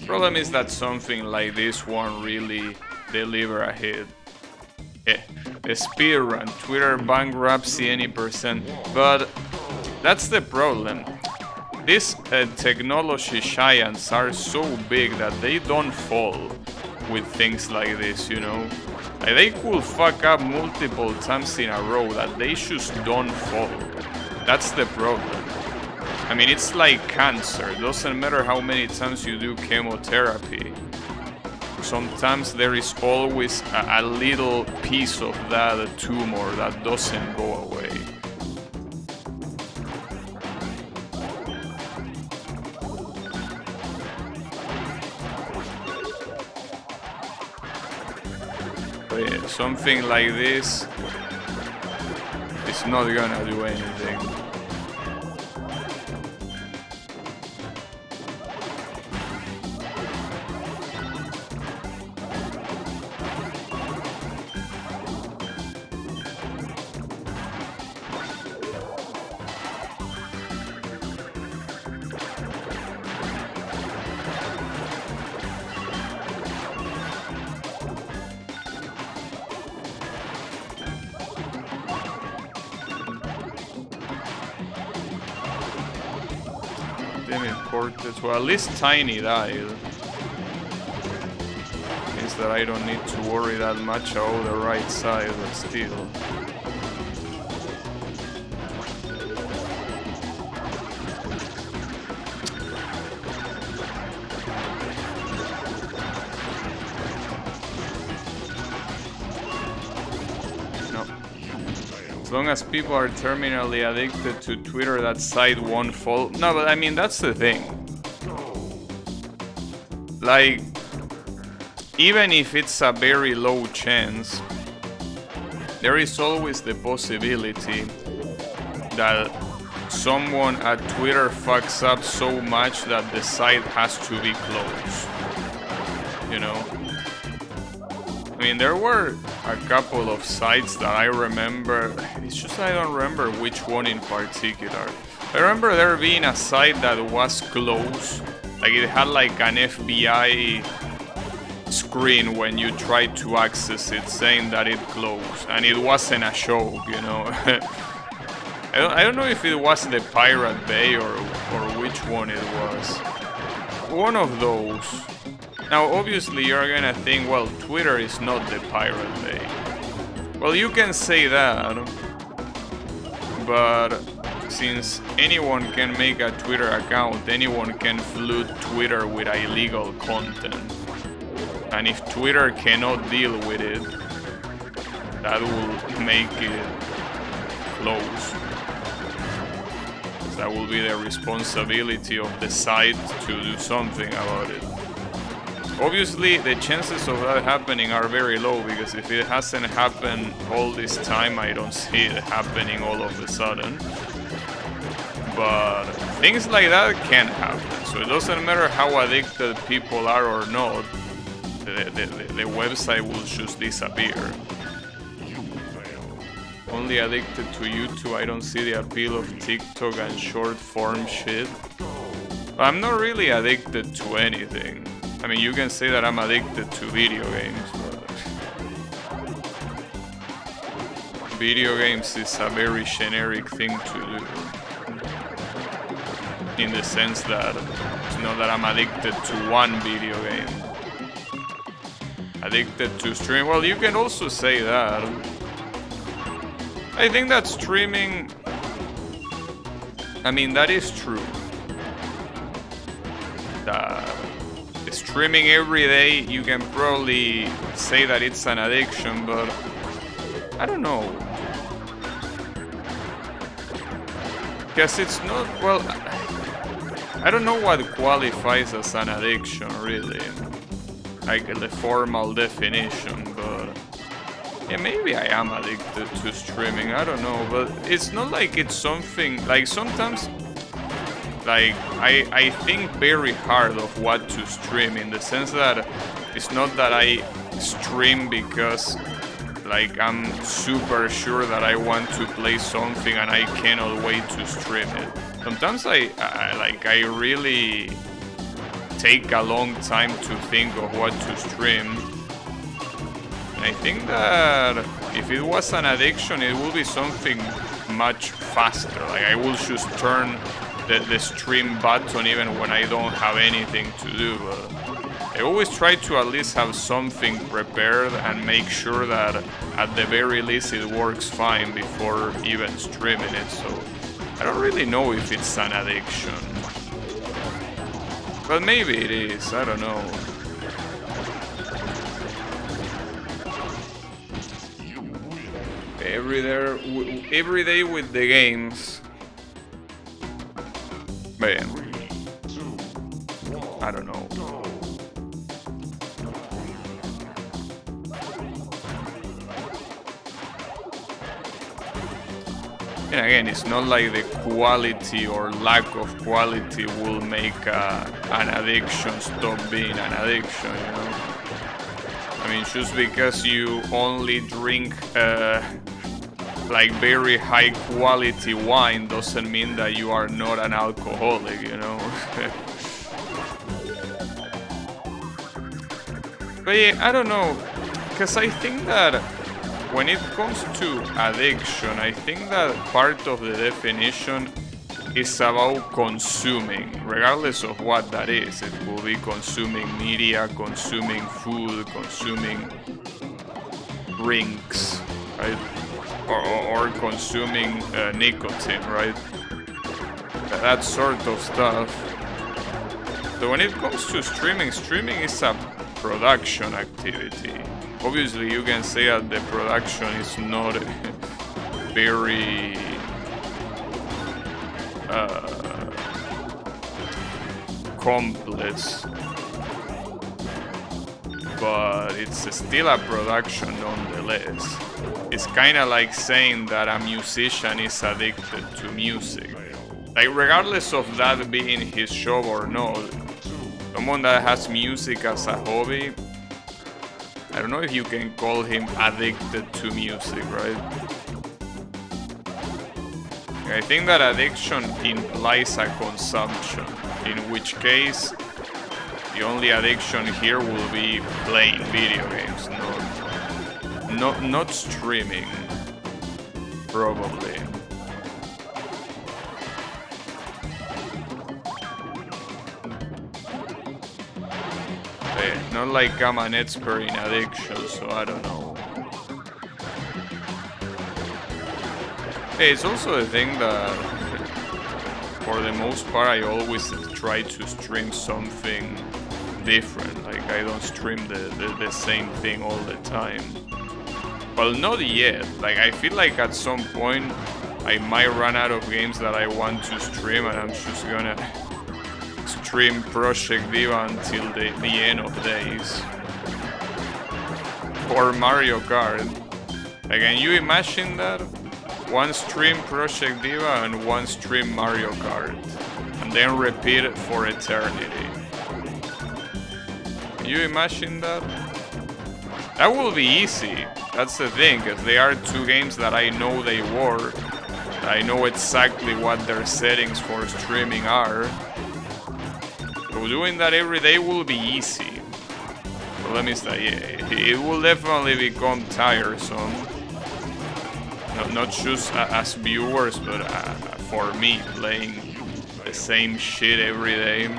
Problem is that something like this won't really deliver a hit. A speedrun, Twitter bankruptcy any percent, but that's the problem. These technology giants are so big that they don't fall with things like this, you know? Like, they could fuck up multiple times in a row that they just don't fall. That's the problem. I mean, it's like cancer. It doesn't matter how many times you do chemotherapy. Sometimes there is always a little piece of that tumor that doesn't go away. But yeah, something like this is not gonna do anything. Well, at least Tiny died. Means that I don't need to worry that much about the right side, but still. No. As long as people are terminally addicted to Twitter, that site won't fall. No, but I mean, that's the thing. Like, even if it's a very low chance, there is always the possibility that someone at Twitter fucks up so much that the site has to be closed. You know? I mean, there were a couple of sites that I remember. It's just I don't remember which one in particular. I remember there being a site that was closed. Like, it had like an FBI screen when you tried to access it, saying that it closed, and it wasn't a joke, you know. I don't know if it was the Pirate Bay or which one it was. One of those. Now, obviously, you're gonna think, well, Twitter is not the Pirate Bay. Well, you can say that, but since anyone can make a Twitter account, anyone can flood Twitter with illegal content. And if Twitter cannot deal with it, that will make it close. That will be the responsibility of the site to do something about it. Obviously, the chances of that happening are very low, because if it hasn't happened all this time, I don't see it happening all of a sudden. But things like that can happen, so it doesn't matter how addicted people are or not, the website will just disappear. Only addicted to YouTube, I don't see the appeal of TikTok and short form shit. But I'm not really addicted to anything. I mean, you can say that I'm addicted to video games, but video games is a very generic thing to do. In the sense that it's not that I'm addicted to one video game. Addicted to stream. Well, you can also say that. I think that streaming... I mean, that is true. Streaming every day, you can probably say that it's an addiction, but I don't know. Because it's not, well, I don't know what qualifies as an addiction, really. Like the formal definition, but yeah, maybe I am addicted to streaming, I don't know, but it's not like it's something, like sometimes, like I think very hard of what to stream, in the sense that it's not that I stream because like I'm super sure that I want to play something and I cannot wait to stream it. Sometimes I really take a long time to think of what to stream. And I think that if it was an addiction, it would be something much faster. Like I will just turn the stream button even when I don't have anything to do. I always try to at least have something prepared and make sure that at the very least it works fine before even streaming it. So I don't really know if it's an addiction. But maybe it is, I don't know. Every day with the games. Man, I don't know. And again, it's not like the quality or lack of quality will make an addiction stop being an addiction, you know? I mean, just because you only drink like very high quality wine doesn't mean that you are not an alcoholic, you know? But yeah, I don't know, because I think that when it comes to addiction, I think that part of the definition is about consuming, regardless of what that is. It will be consuming media, consuming food, consuming drinks, right? Or consuming nicotine, right? That sort of stuff. So when it comes to streaming, streaming is a production activity. Obviously, you can say that the production is not very complex, but it's still a production nonetheless. It's kind of like saying that a musician is addicted to music. Like, regardless of that being his job or not, someone that has music as a hobby, I don't know if you can call him addicted to music, right? I think that addiction implies a consumption, in which case the only addiction here will be playing video games, not streaming, probably. Not like I'm an expert in addiction, so I don't know. Hey, it's also a thing that, for the most part, I always try to stream something different. Like, I don't stream the same thing all the time. Well, not yet. Like, I feel like at some point I might run out of games that I want to stream, and I'm just gonna stream Project Diva until the end of days. Or Mario Kart. Like, can you imagine that? One stream Project Diva and one stream Mario Kart, and then repeat it for eternity. Can you imagine that? That will be easy. That's the thing, because they are two games that I know they work. I know exactly what their settings for streaming are. So doing that every day will be easy. So let me say, yeah, it will definitely become tiresome. not just as viewers, but for me playing the same shit every day.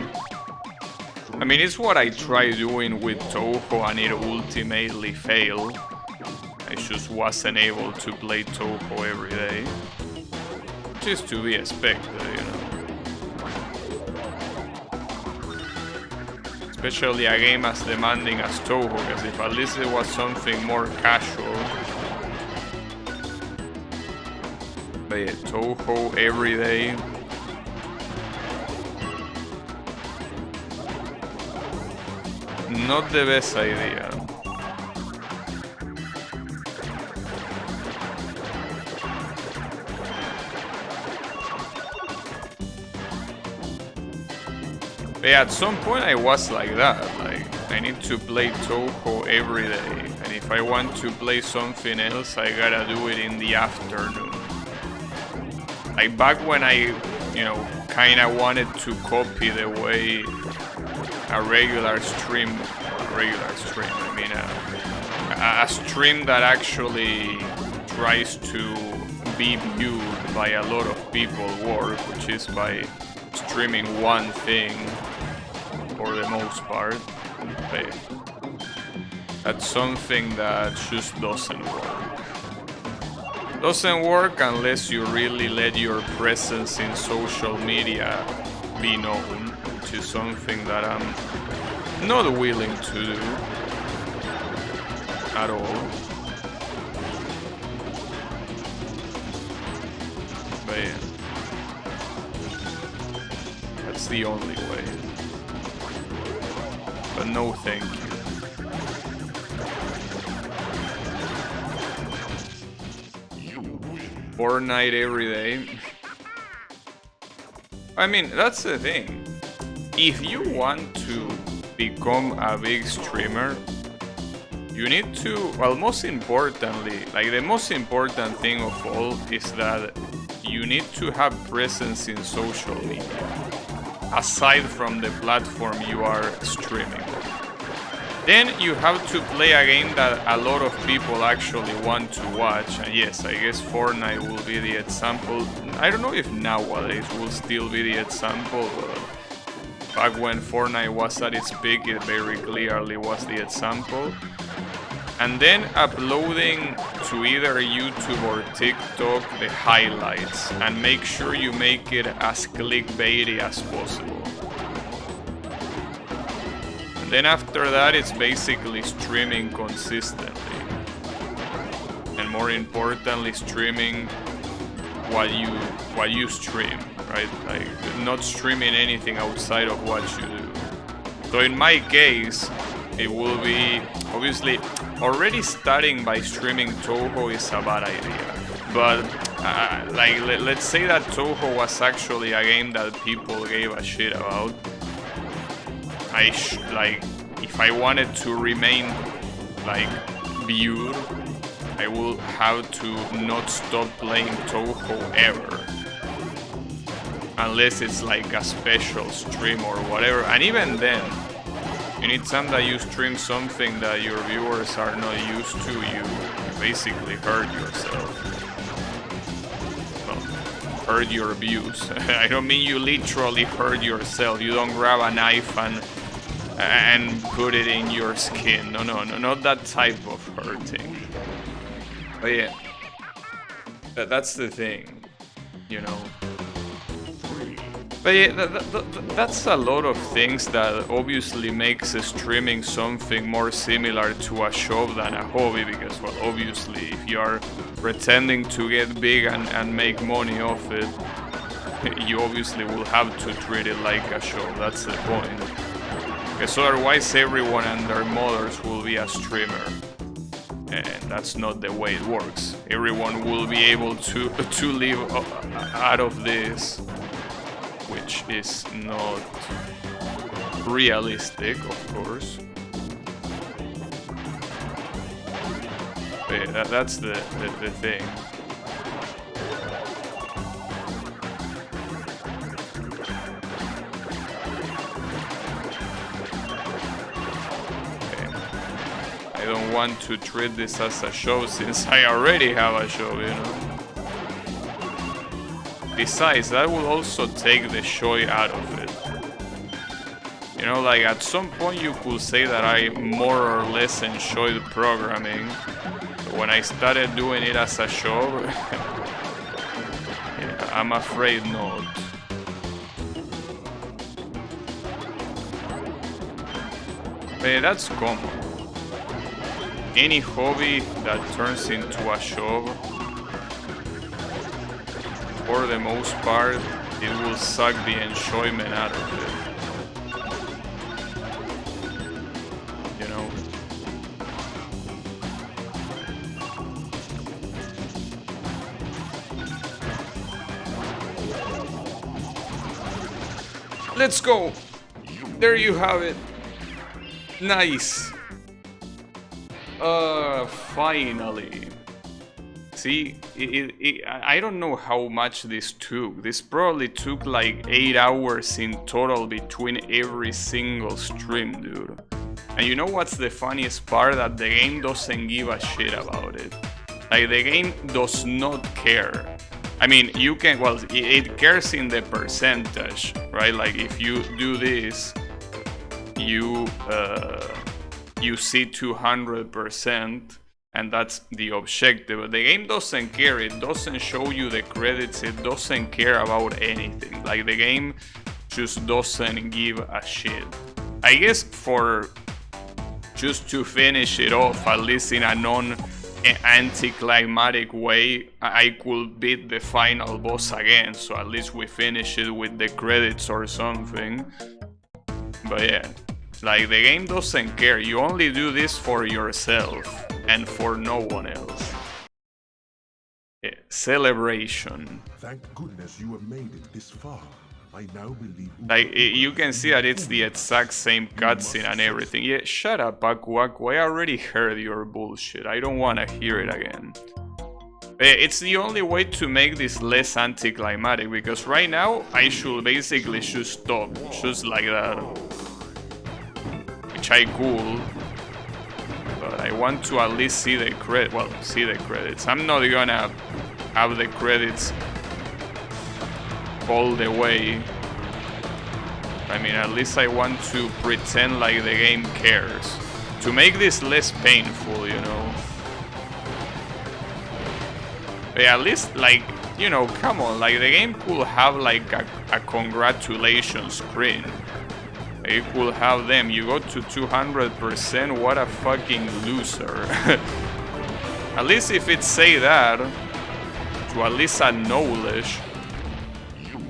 I mean, it's what I tried doing with Touhou and it ultimately failed. I just wasn't able to play Touhou every day. Just to be expected, you know. Especially a game as demanding as Touhou, because if at least it was something more casual. But yeah, Touhou every day. Not the best idea. But yeah, at some point I was like that, like I need to play Touhou every day, and if I want to play something else I gotta do it in the afternoon. Like back when I, you know, kinda wanted to copy the way a regular stream, I mean a stream that actually tries to be viewed by a lot of people work, which is by streaming one thing for the most part. But that's something that just doesn't work. Doesn't work unless you really let your presence in social media be known, which is something that I'm not willing to do at all. But yeah, that's the only way. But no thank you. Fortnite every day. I mean, that's the thing. If you want to become a big streamer, you need to, well, most importantly, like the most important thing of all is that you need to have presence in social media, aside from the platform you are streaming. Then you have to play a game that a lot of people actually want to watch. And yes, I guess Fortnite will be the example. I don't know if nowadays will still be the example, but back when Fortnite was at its peak, it very clearly was the example. And then uploading to either YouTube or TikTok the highlights, and make sure you make it as clickbaity as possible. Then after that, it's basically streaming consistently. And more importantly, streaming what you stream, right? Like not streaming anything outside of what you do. So in my case, it will be obviously already starting by streaming Touhou is a bad idea. But like let's say that Touhou was actually a game that people gave a shit about. Like, if I wanted to remain, like, viewed, I will have to not stop playing Touhou ever. Unless it's like a special stream or whatever. And even then, you need time that you stream something that your viewers are not used to, you basically hurt yourself. Hurt your views. I don't mean you literally hurt yourself. You don't grab a knife and put it in your skin. No, not that type of hurting. But yeah, that's the thing, you know. But yeah, that's a lot of things that obviously makes streaming something more similar to a job than a hobby, because, well, obviously, if you are pretending to get big and make money off it, you obviously will have to treat it like a job. That's the point. Because otherwise everyone and their mothers will be a streamer. And that's not the way it works. Everyone will be able to live out of this, which is not realistic, of course. But yeah, that's the thing. I don't want to treat this as a show since I already have a show, you know. Besides, that will also take the joy out of it. You know, like at some point you could say that I more or less enjoyed programming. But when I started doing it as a job, yeah, I'm afraid not. But that's common. Any hobby that turns into a job, for the most part, it will suck the enjoyment out of it. You know? Let's go! There you have it. Nice. Finally. See, I don't know how much this took. This probably took like 8 hours in total between every single stream, dude. And you know what's the funniest part? That the game doesn't give a shit about it. Like, the game does not care. I mean, you can, well, it cares in the percentage, right? Like, if you do this, you see 200%, and that's the objective. But the game doesn't care. It doesn't show you the credits. It doesn't care about anything. Like, the game just doesn't give a shit. I guess for just to finish it off, at least in a non-anticlimactic way, I could beat the final boss again, so at least we finish it with the credits or something. But yeah, like, the game doesn't care. You only do this for yourself and for no one else. Yeah, celebration. Thank goodness you have made it this far. I now believe. Like, you can see that it's the exact same cutscene and everything. Yeah, shut up, Aku Aku. I already heard your bullshit. I don't want to hear it again. It's the only way to make this less anticlimactic, because right now I should basically just stop, just like that. Which I could, but I want to at least see the see the credits. I'm not gonna have the credits all the way. I mean, at least I want to pretend like the game cares. To make this less painful, you know. But at least, like, you know, come on, like, the game could have like a congratulations screen. It could have them. You go to 200%, what a fucking loser. At least if it say that, to at least acknowledge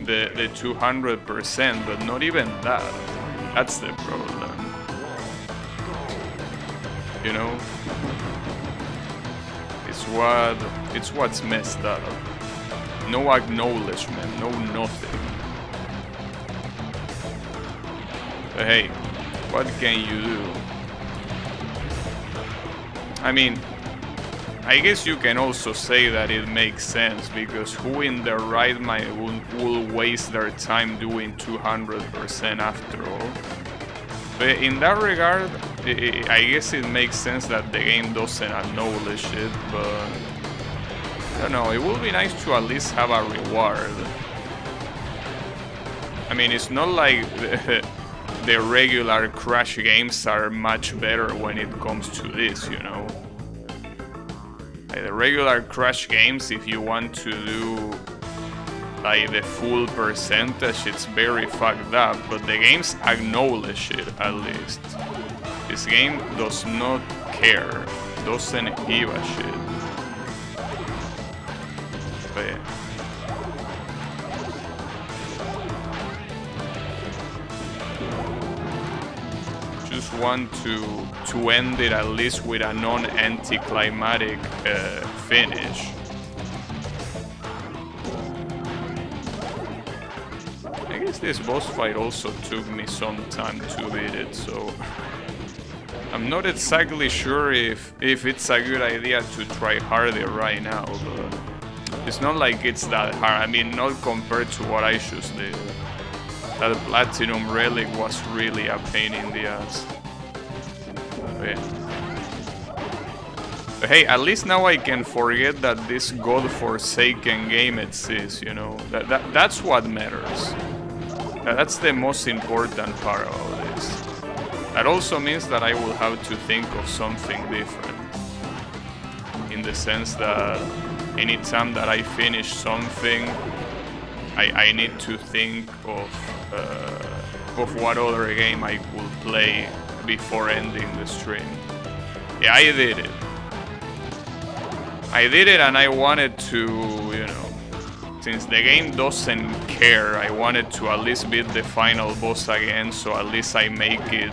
the 200%, but not even that. That's the problem. You know? It's what's messed up. No acknowledgement, no nothing. But hey, what can you do? I mean, I guess you can also say that it makes sense, because who in their right mind will waste their time doing 200% after all? But in that regard, I guess it makes sense that the game doesn't acknowledge it, but I don't know, it would be nice to at least have a reward. I mean, it's not like the regular Crash games are much better when it comes to this, you know? Like, the regular Crash games, if you want to do like the full percentage, it's very fucked up, but the games acknowledge it at least. This game does not care, doesn't give a shit. But yeah. Just want to end it at least with a non-anticlimactic finish. I guess this boss fight also took me some time to beat it, so I'm not exactly sure if it's a good idea to try harder right now, but it's not like it's that hard. I mean, not compared to what I just did. That Platinum Relic was really a pain in the ass. But yeah. But hey, at least now I can forget that this godforsaken game exists, you know? That's what matters. That's the most important part of this. That also means that I will have to think of something different. In the sense that anytime that I finish something, I need to think of what other game I could play before ending the stream. Yeah, I did it. I did it, and I wanted to, you know, since the game doesn't care, I wanted to at least beat the final boss again, so at least I make it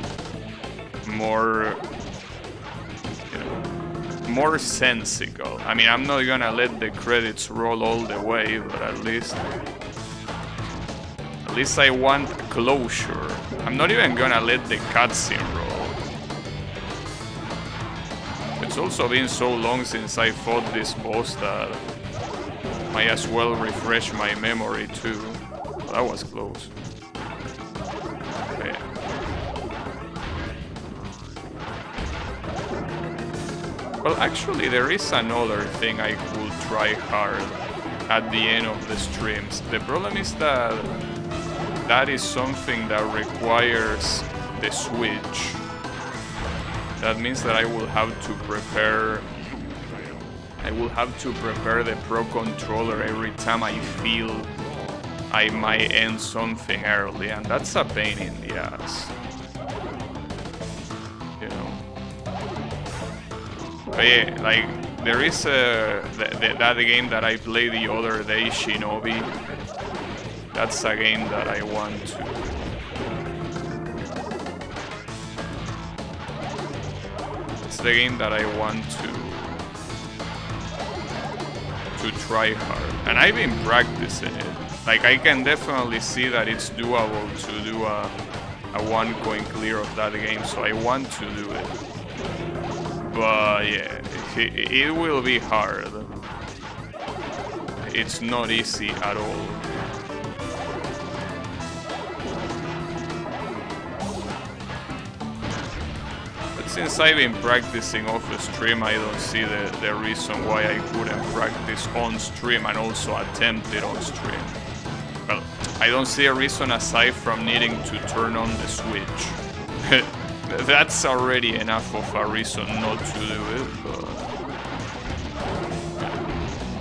more, you know, more sensical. I mean, I'm not gonna let the credits roll all the way, but at least I want closure. I'm not even gonna let the cutscene roll. It's also been so long since I fought this boss that might as well refresh my memory too. Well, that was close. Okay. Well, actually, there is another thing I could try hard at the end of the streams. The problem is that that is something that requires the Switch. That means that I will have to prepare the Pro Controller every time I feel I might end something early, and that's a pain in the ass. You know. But yeah, like there is that game that I played the other day, Shinobi. That's a game that I want to. It's the game that I want to try hard, and I've been practicing it. Like I can definitely see that it's doable to do a one coin clear of that game, so I want to do it. But yeah, it will be hard. It's not easy at all. Since I've been practicing off the stream, I don't see the reason why I couldn't practice on stream and also attempt it on stream. Well, I don't see a reason aside from needing to turn on the Switch. That's already enough of a reason not to do it, but...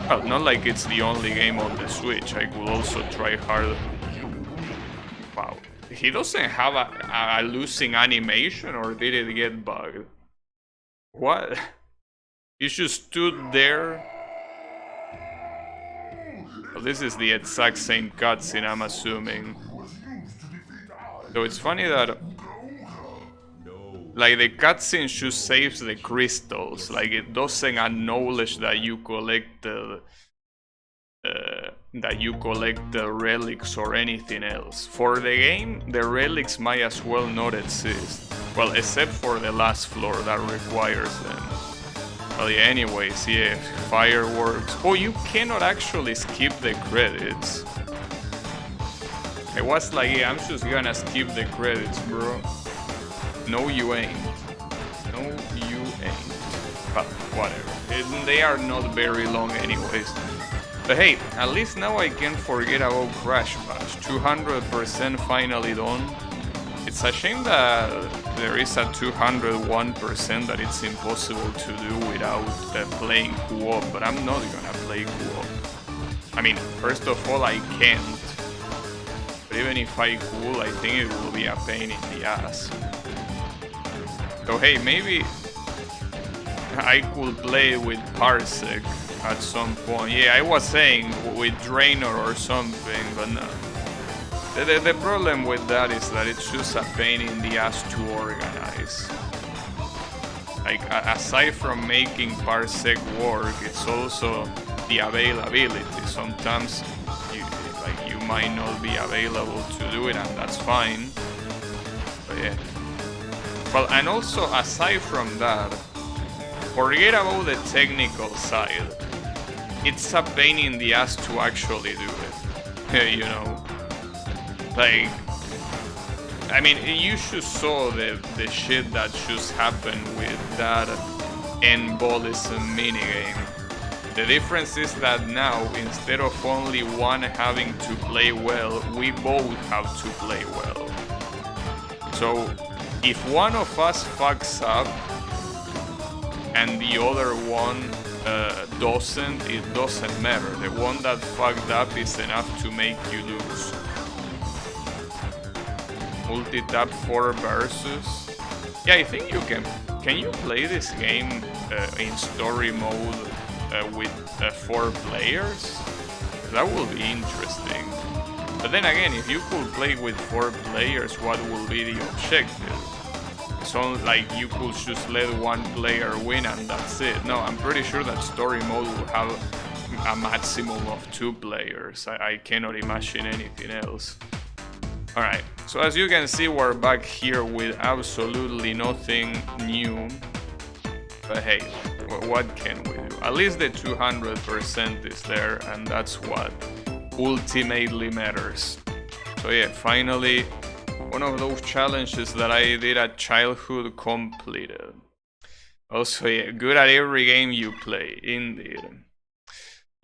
Well, not like it's the only game on the Switch. I could also try hard... Wow. He doesn't have a losing animation, or did it get bugged? What? He just stood there. Well, this is the exact same cutscene, I'm assuming. So it's funny that like the cutscene just saves the crystals. Like it doesn't acknowledge that you collect the relics or anything else. For the game, the relics might as well not exist. Well, except for the last floor that requires them. Well, yeah, anyways, yeah, fireworks. Oh, you cannot actually skip the credits. I was like, yeah, I'm just gonna skip the credits, bro. No, you ain't. No, you ain't. But whatever. They are not very long anyways. But hey, at least now I can forget about Crash Bash. 200% finally done. It's a shame that there is a 201% that it's impossible to do without playing co-op, but I'm not gonna play co-op. I mean, first of all, I can't. But even if I could, I think it will be a pain in the ass. So hey, maybe I could play with Parsec at some point. Yeah, I was saying with Draenor or something, but no. The problem with that is that it's just a pain in the ass to organize. Like, aside from making Parsec work, it's also the availability. Sometimes you might not be available to do it, and that's fine. But yeah. Well, and also aside from that, forget about the technical side. It's a pain in the ass to actually do it. You know, like, I mean, you just saw the shit that just happened with that Endballism minigame. The difference is that now, instead of only one having to play well, we both have to play well. So, if one of us fucks up and the other one doesn't, it doesn't matter. The one that fucked up is enough to make you lose. Multi-tap 4 versus. Yeah, I think you can. Can you play this game in story mode with 4 players? That will be interesting. But then again, if you could play with 4 players, what will be the objective? So like you could just let one player win and that's it. No, I'm pretty sure that story mode will have a maximum of 2 players. I cannot imagine anything else. Alright, so as you can see, we're back here with absolutely nothing new. But hey, what can we do? At least the 200% is there, and that's what ultimately matters. So yeah, finally, one of those challenges that I did at childhood completed. Also, yeah, good at every game you play, indeed.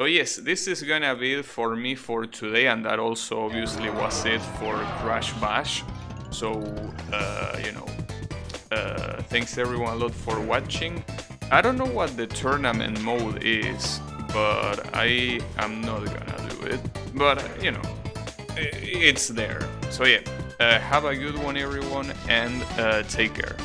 So yes, this is gonna be it for me for today, and that also obviously was it for Crash Bash. So, you know, thanks everyone a lot for watching. I don't know what the tournament mode is, but I am not gonna do it. But, you know, it's there. So yeah, have a good one everyone, and take care.